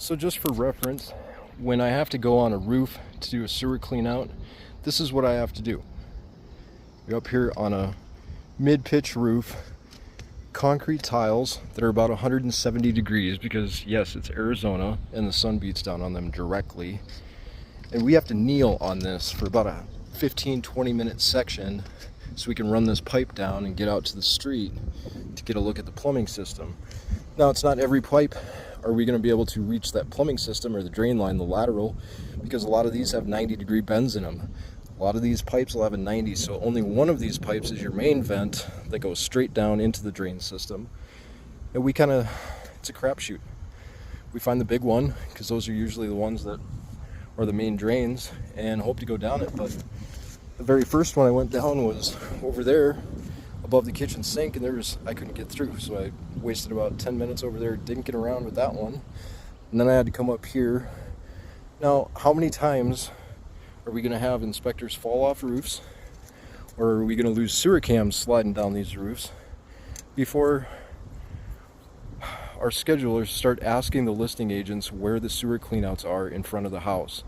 So just for reference, when I have to go on a roof to do a sewer clean out, this is what I have to do. You're up here on a mid-pitch roof, concrete tiles that are about 170 degrees because yes, it's Arizona and the sun beats down on them directly. And we have to kneel on this for about a 15-20 minute section so we can run this pipe down and get out to the street to get a look at the plumbing system. Now, it's not every pipe are we going to be able to reach that plumbing system or the drain line, the lateral, because a lot of these have 90-degree bends in them. A lot of these pipes will have a 90, so only one of these pipes is your main vent that goes straight down into the drain system. And we it's a crapshoot. We find the big one, because those are usually the ones that are the main drains, and hope to go down it. But the very first one I went down was over there above the kitchen sink, and I couldn't get through, so I wasted about 10 minutes over there, didn't get around with that one, and then I had to come up here. Now, how many times are we going to have inspectors fall off roofs, or are we going to lose sewer cams sliding down these roofs before our schedulers start asking the listing agents where the sewer cleanouts are in front of the house?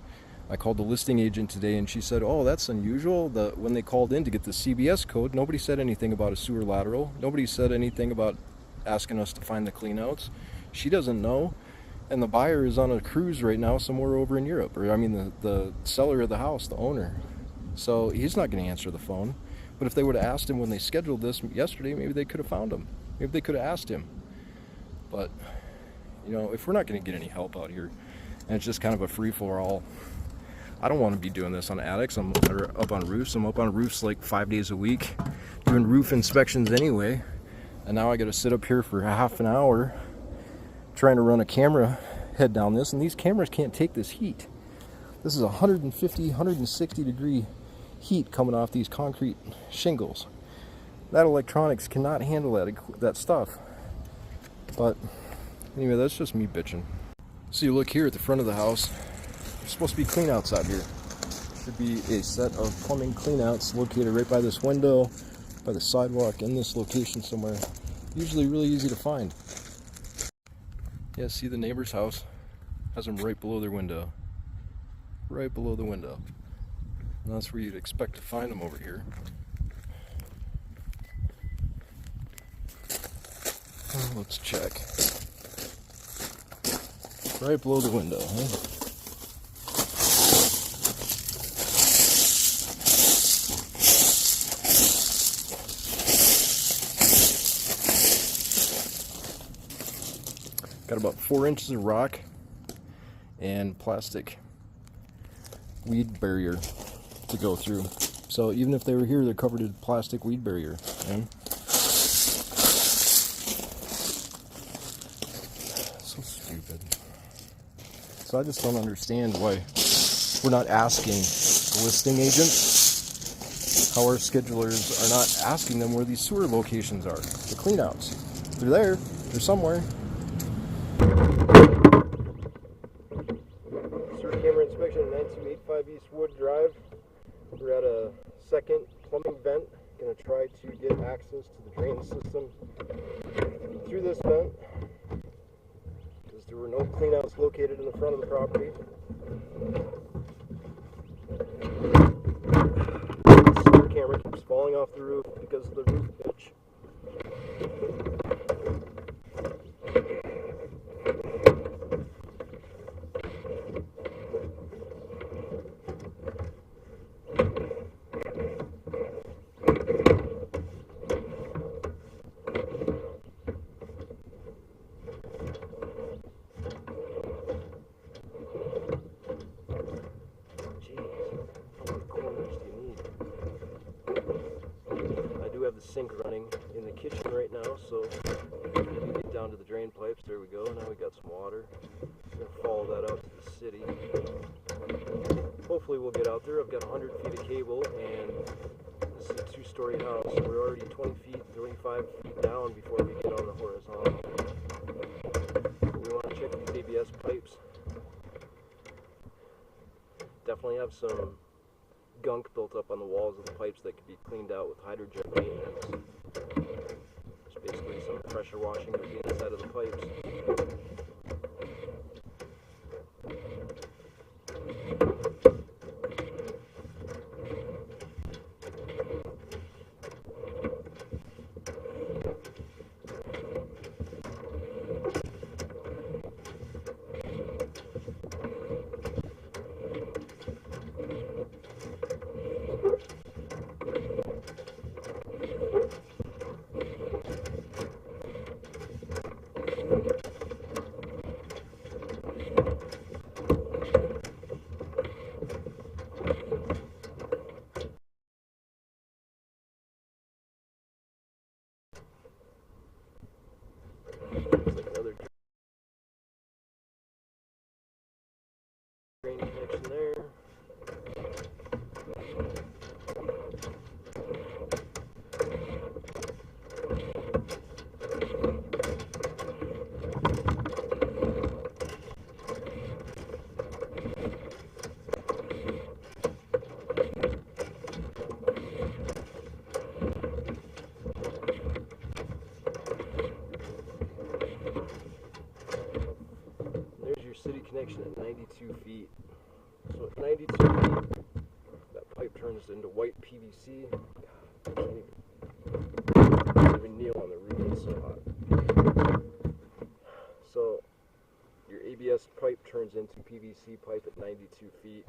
I called the listing agent today and she said, oh, that's unusual. When they called in to get the CBS code, nobody said anything about a sewer lateral. Nobody said anything about asking us to find the cleanouts. She doesn't know. And the buyer is on a cruise right now somewhere over in Europe. Or I mean the seller of the house, the owner. So he's not going to answer the phone. But if they would have asked him when they scheduled this yesterday, maybe they could have found him. Maybe they could have asked him. But, you know, if we're not going to get any help out here, and it's just kind of a free-for-all, I don't want to be doing this on attics. I'm up on roofs. I'm up on roofs like 5 days a week doing roof inspections anyway. And now I got to sit up here for half an hour trying to run a camera head down this. And these cameras can't take this heat. This is 150, 160 degree heat coming off these concrete shingles. That electronics cannot handle that stuff. But anyway, that's just me bitching. So you look here at the front of the house. There's supposed to be cleanouts out here. Should be a set of plumbing cleanouts located right by this window, by the sidewalk, in this location somewhere. Usually really easy to find. Yeah, see, the neighbor's house has them right below their window. Right below the window. And that's where you'd expect to find them over here. Let's check. Right below the window, huh? Got about 4 inches of rock and plastic weed barrier to go through. So even if they were here, they're covered in plastic weed barrier. Okay? So stupid. So I just don't understand why we're not asking the listing agents, how our schedulers are not asking them where these sewer locations are, the cleanouts. They're there, they're somewhere. Sewer camera inspection at 9285 East Wood Drive. We're at a second plumbing vent. Going to try to get access to the drain system through this vent, because there were no cleanouts located in the front of the property. The sewer camera keeps falling off the roof because of the roof pitch. Have the sink running in the kitchen right now, so we can get down to the drain pipes. There we go. Now we got some water. We're going to follow that out to the city. Hopefully we'll get out there. I've got 100 feet of cable, and this is a 2-story house, so we're already 20 feet, 25 feet down before we get on the horizontal. We want to check these ABS pipes. Definitely have some gunk built up on the walls of the pipes that could be cleaned out with hydrogen maintenance. There's basically some pressure washing of the inside of the pipes. connection at 92 feet. So at 92 feet, that pipe turns into white PVC. I can't even kneel on the roof, it's so hot. So your ABS pipe turns into PVC pipe at 92 feet.